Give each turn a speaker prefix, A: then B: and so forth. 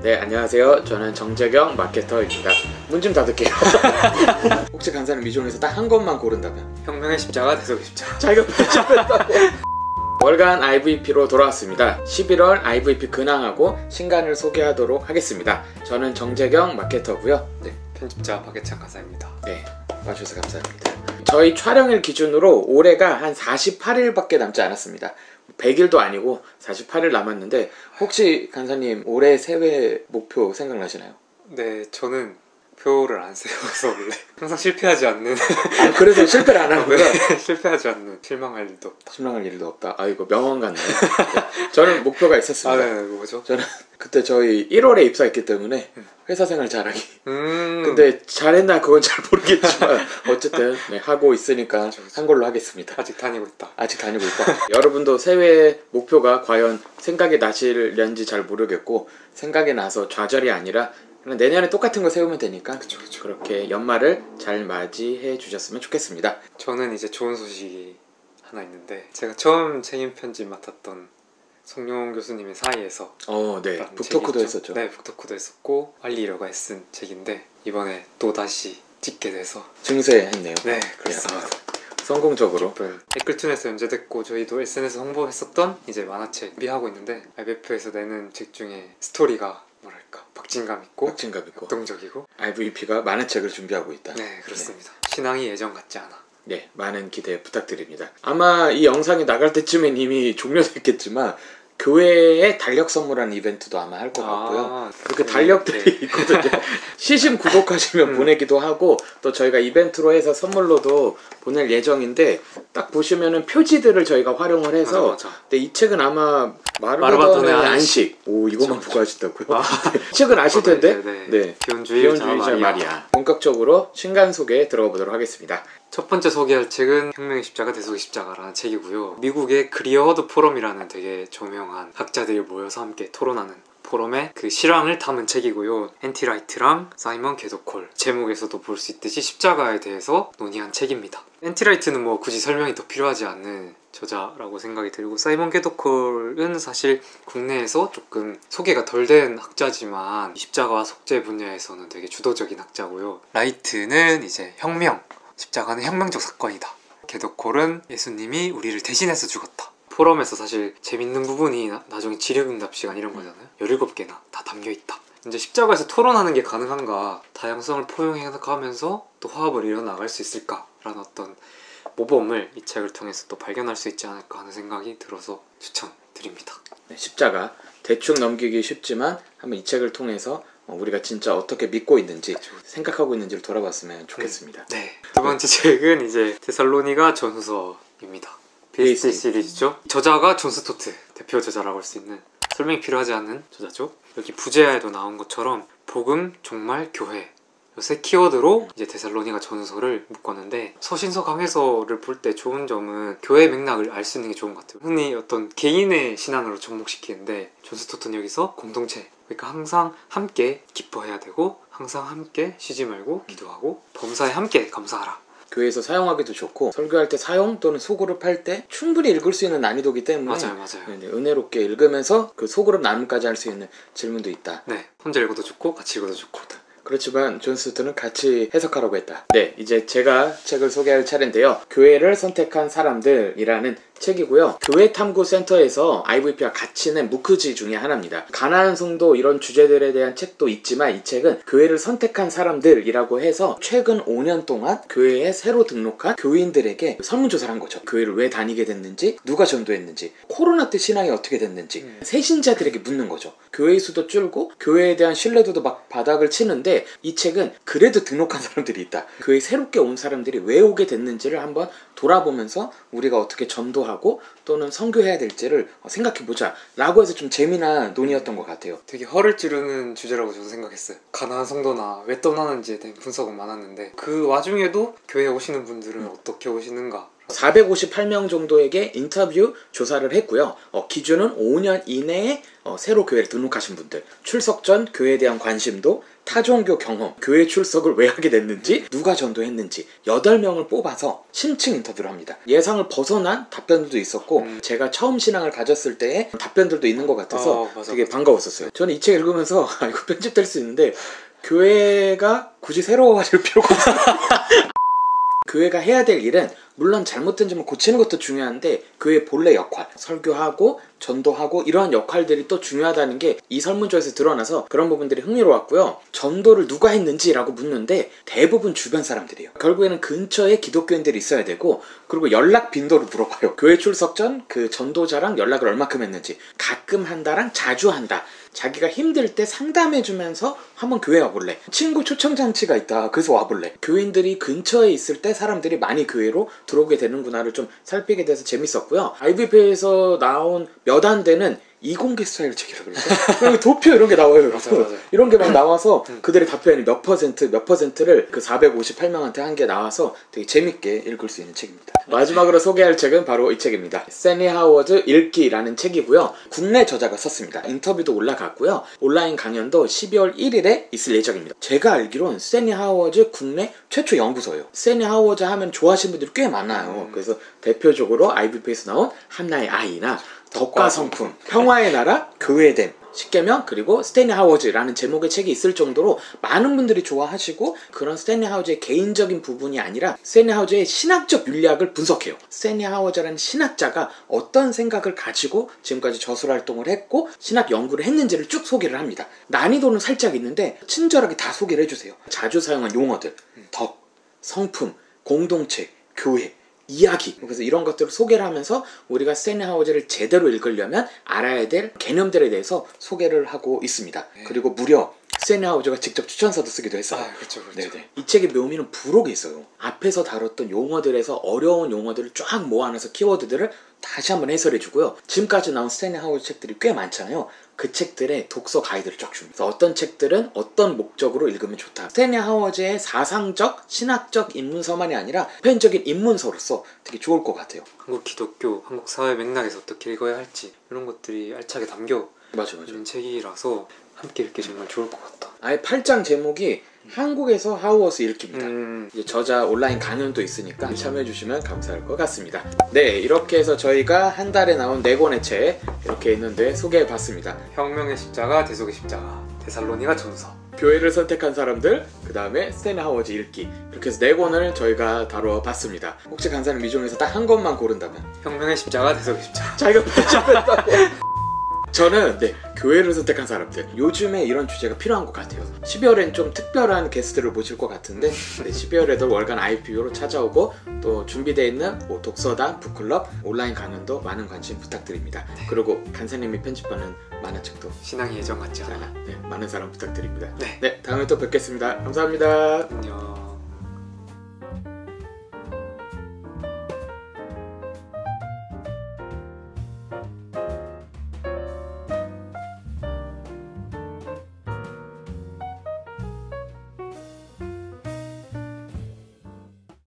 A: 네, 안녕하세요. 저는 정재경 마케터입니다. 문 좀 닫을게요. 혹시 간사님 이 중에서 딱 한 것만 고른다면?
B: 혁명의 십자가, 대속의 십자가.
A: 자기가 편집했다고. 월간 IVP로 돌아왔습니다. 11월 IVP 근황하고 신간을 소개하도록 하겠습니다. 저는 정재경 마케터고요.
B: 네, 편집자 박예찬 간사입니다.
A: 네, 와주셔서 감사합니다. 저희 촬영일 기준으로 올해가 한 48일밖에 남지 않았습니다. 100일도 아니고 48일 남았는데 혹시 간사님 올해 새해 목표 생각나시나요?
B: 네, 저는 표를 안 세워서 원래 항상 실패하지 않는.
A: 아, 그래서 실패를 안 하고요?
B: 네, 실패하지 않는. 실망할 일도 없다.
A: 실망할 일도 없다. 아, 이거 명언 같네요. 네, 저는 목표가 있었습니다.
B: 네, 뭐죠?
A: 저는 그때 저희 1월에 입사했기 때문에 회사 생활 잘하기. 근데 잘했나 그건 잘 모르겠지만 어쨌든 네, 하고 있으니까 한 걸로 하겠습니다.
B: 아직 다니고 있다.
A: 아직 다니고 있다. 여러분도 새해 목표가 과연 생각이 나실는지 잘 모르겠고, 생각이 나서 좌절이 아니라 그냥 내년에 똑같은 거 세우면 되니까
B: 그쵸.
A: 그렇게 연말을 잘 맞이해 주셨으면 좋겠습니다.
B: 저는 이제 좋은 소식이 하나 있는데, 제가 처음 책임 편집 맡았던 송룡 교수님의 사이에서
A: 네. 북토크도 했었죠.
B: 네, 북토크도 했었고 알리려가 쓴 책인데 이번에 또 다시 찍게 돼서
A: 증세했네요.
B: 네, 그렇습니다.
A: 성공적으로.
B: 댓글툰에서 연재됐고 저희도 SNS 홍보했었던 이제 만화책 준비하고 있는데, IBF에서 내는 책 중에 스토리가 뭐랄까 박진감 있고 역동적이고
A: IVP가 만화책을 준비하고 있다.
B: 네, 그렇습니다. 신앙이 예전 같지 않아.
A: 네, 많은 기대 부탁드립니다. 아마 이 영상이 나갈 때쯤엔 이미 종료됐겠지만 교회에 달력 선물하는 이벤트도 아마 할 것 같고요. 그 달력들이 있거든요. 시심 구독하시면 보내기도 하고, 또 저희가 이벤트로 해서 선물로도 보낼 예정인데, 딱 보시면은 표지들을 저희가 활용을 해서
B: 맞아.
A: 근데 이 책은 아마 마르바돈의 안식. 오, 이것만 보고 하신다고요? 이 책은 아실 텐데.
B: 네. 비혼주의자
A: 마리아. 본격적으로 신간 소개에 들어가 보도록 하겠습니다.
B: 첫 번째 소개할 책은 혁명의 십자가, 대속의 십자가라는 책이고요. 미국의 그리어워드 포럼이라는 되게 저명한 학자들이 모여서 함께 토론하는 포럼의 그 실황을 담은 책이고요. 앤티 라이트랑 사이먼 게도콜, 제목에서도 볼 수 있듯이 십자가에 대해서 논의한 책입니다. 앤티 라이트는 뭐 굳이 설명이 더 필요하지 않는 저자라고 생각이 들고, 사이먼 게도콜은 사실 국내에서 조금 소개가 덜 된 학자지만 십자가와 속죄 분야에서는 되게 주도적인 학자고요. 라이트는 이제 혁명, 십자가는 혁명적 사건이다. 게도콜은 예수님이 우리를 대신해서 죽었다. 포럼에서 사실 재밌는 부분이 나중에 질의응답 시간 이런 거잖아요. 17개나 다 담겨있다. 이제 십자가에서 토론하는 게 가능한가, 다양성을 포용해가면서 또 화합을 이뤄나갈 수 있을까라는 어떤 모범을 이 책을 통해서 또 발견할 수 있지 않을까 하는 생각이 들어서 추천드립니다.
A: 네, 십자가 대충 넘기기 쉽지만 한번 이 책을 통해서 우리가 진짜 어떻게 믿고 있는지, 생각하고 있는지를 돌아봤으면 좋겠습니다.
B: 네. 두 번째 책은 이제 데살로니가 전후서입니다. BSD 시리즈죠. 저자가 존 스토트, 대표 저자라고 할 수 있는, 설명이 필요하지 않는 저자죠. 여기 부제야에도 나온 것처럼 복음, 종말, 교회, 이 세 키워드로 이제 데살로니가 전후서를 묶었는데, 서신서 강해서를 볼 때 좋은 점은 교회의 맥락을 알 수 있는 게 좋은 것 같아요. 흔히 어떤 개인의 신앙으로 접목시키는데, 존 스토트는 여기서 공동체, 그러니까 항상 함께 기뻐해야 되고, 항상 함께 쉬지 말고 기도하고, 범사에 함께 감사하라.
A: 교회에서 사용하기도 좋고, 설교할 때 사용 또는 소그룹 할 때 충분히 읽을 수 있는 난이도기 때문에
B: 맞아요.
A: 네, 은혜롭게 읽으면서 그 소그룹 나눔까지 할 수 있는 질문도 있다.
B: 네, 혼자 읽어도 좋고 같이 읽어도 좋고.
A: 그렇지만 존 스토트는 같이 해석하라고 했다. 네, 이제 제가 책을 소개할 차례인데요. 교회를 선택한 사람들이라는 책이고요. 교회 탐구 센터에서 IVP와 같이 낸 무크지 중에 하나입니다. 가나안 성도 이런 주제들에 대한 책도 있지만, 이 책은 교회를 선택한 사람들이라고 해서 최근 5년 동안 교회에 새로 등록한 교인들에게 설문조사를 한 거죠. 교회를 왜 다니게 됐는지, 누가 전도했는지, 코로나 때 신앙이 어떻게 됐는지 새신자들에게 묻는 거죠. 교회의 수도 줄고 교회에 대한 신뢰도도 막 바닥을 치는데, 이 책은 그래도 등록한 사람들이 있다. 교회에 새롭게 온 사람들이 왜 오게 됐는지를 한번 돌아보면서 우리가 어떻게 전도하고 또는 선교해야 될지를 생각해보자 라고 해서 좀 재미난 논의였던 것 같아요.
B: 되게 허를 찌르는 주제라고 저도 생각했어요. 가나안 성도나 왜 떠나는지에 대한 분석은 많았는데, 그 와중에도 교회에 오시는 분들은 어떻게 오시는가
A: 458명 정도에게 인터뷰 조사를 했고요. 기준은 5년 이내에 새로 교회를 등록하신 분들, 출석 전 교회에 대한 관심도, 타종교 경험, 교회 출석을 왜 하게 됐는지, 누가 전도했는지 8명을 뽑아서 심층 인터뷰를 합니다. 예상을 벗어난 답변들도 있었고 제가 처음 신앙을 가졌을 때의 답변들도 있는 것 같아서
B: 맞아,
A: 되게
B: 맞아.
A: 반가웠었어요. 저는 이 책 읽으면서 이거 편집될 수 있는데 교회가 굳이 새로워질 필요가 없어요. 교회가 해야 될 일은 물론 잘못된 점을 고치는 것도 중요한데 교회의 본래 역할, 설교하고 전도하고 이러한 역할들이 또 중요하다는 게 이 설문조에서 드러나서 그런 부분들이 흥미로웠고요. 전도를 누가 했는지라고 묻는데 대부분 주변 사람들이에요. 결국에는 근처에 기독교인들이 있어야 되고, 그리고 연락 빈도를 물어봐요. 교회 출석 전 그 전도자랑 연락을 얼마큼 했는지, 가끔 한다랑 자주 한다, 자기가 힘들 때 상담해주면서 한번 교회 와볼래, 친구 초청장치가 있다 그래서 와볼래, 교인들이 근처에 있을 때 사람들이 많이 교회로 들어오게 되는구나를 좀 살피게 돼서 재밌었고요. IVP에서 나온 몇 안 되는 이공계 스타일 책이라 그러죠. 도표 이런 게 나와요.
B: 맞아.
A: 이런 게 막 나와서 그들의 답변이 몇 퍼센트를 그 458명한테 한 게 나와서 되게 재밌게 읽을 수 있는 책입니다. 마지막으로 소개할 책은 바로 이 책입니다. 스탠리 하워즈 읽기라는 책이고요. 국내 저자가 썼습니다. 인터뷰도 올라갔고요. 온라인 강연도 12월 1일에 있을 예정입니다. 제가 알기로는 스탠리 하워즈 국내 최초 연구소예요. 스탠리 하워즈 하면 좋아하시는 분들이 꽤 많아요. 그래서 대표적으로 IVP에서 나온 한나의 아이나 덕과 성품, 평화의 나라, 교회됨, 십계명, 그리고 스탠리 하워즈라는 제목의 책이 있을 정도로 많은 분들이 좋아하시고, 그런 스탠리 하워즈의 개인적인 부분이 아니라 스탠리 하워즈의 신학적 윤리학을 분석해요. 스탠리 하워즈라는 신학자가 어떤 생각을 가지고 지금까지 저술활동을 했고 신학 연구를 했는지를 쭉 소개를 합니다. 난이도는 살짝 있는데 친절하게 다 소개를 해주세요. 자주 사용한 용어들, 덕, 성품, 공동체, 교회, 이야기, 그래서 이런 것들을 소개를 하면서 우리가 스탠리 하워즈를 제대로 읽으려면 알아야 될 개념들에 대해서 소개를 하고 있습니다. 그리고 무려 스탠리 하워즈가 직접 추천서도 쓰기도 했어요.
B: 그렇죠.
A: 네네. 이 책의 묘미는 부록이 있어요. 앞에서 다뤘던 용어들에서 어려운 용어들을 쫙 모아놔서 키워드들을 다시 한번 해설해주고요. 지금까지 나온 스탠리 하워즈 책들이 꽤 많잖아요. 그 책들의 독서 가이드를 쫙 줍니다. 어떤 책들은 어떤 목적으로 읽으면 좋다. 스탠리 하워즈의 사상적, 신학적 입문서만이 아니라 보편적인 입문서로서 되게 좋을 것 같아요.
B: 한국 기독교, 한국 사회 맥락에서 어떻게 읽어야 할지 이런 것들이 알차게 담겨
A: 맞아.
B: 있는 책이라서 함께 읽기 정말 좋을 것 같다.
A: 아예 8장 제목이 한국에서 하우어스 읽기입니다. 이제 저자 온라인 강연도 있으니까 참여해주시면 감사할 것 같습니다. 네, 이렇게 해서 저희가 한 달에 나온 4권의 책 이렇게 있는데 소개해봤습니다.
B: 혁명의 십자가, 대속의 십자가, 데살로니가 전서,
A: 교회를 선택한 사람들, 그 다음에 스탠리 하워즈 읽기, 이렇게 해서 4권을 저희가 다뤄봤습니다. 혹시 간사님 이 중에서 딱 한 권만 고른다면?
B: 혁명의 십자가, 대속의 십자가.
A: 자기가 편집했다고. 저는 교회를 선택한 사람들, 요즘에 이런 주제가 필요한 것 같아요. 12월엔 좀 특별한 게스트를 모실 것 같은데 12월에도 월간 IPU로 찾아오고 또 준비되어 있는 독서단, 북클럽, 온라인 강연도 많은 관심 부탁드립니다. 그리고 간사님이 편집하는 만화책도
B: 신앙의 예정 같지 않아.
A: 많은 사랑 부탁드립니다.
B: 네.
A: 다음에 또 뵙겠습니다. 감사합니다.
B: 안녕.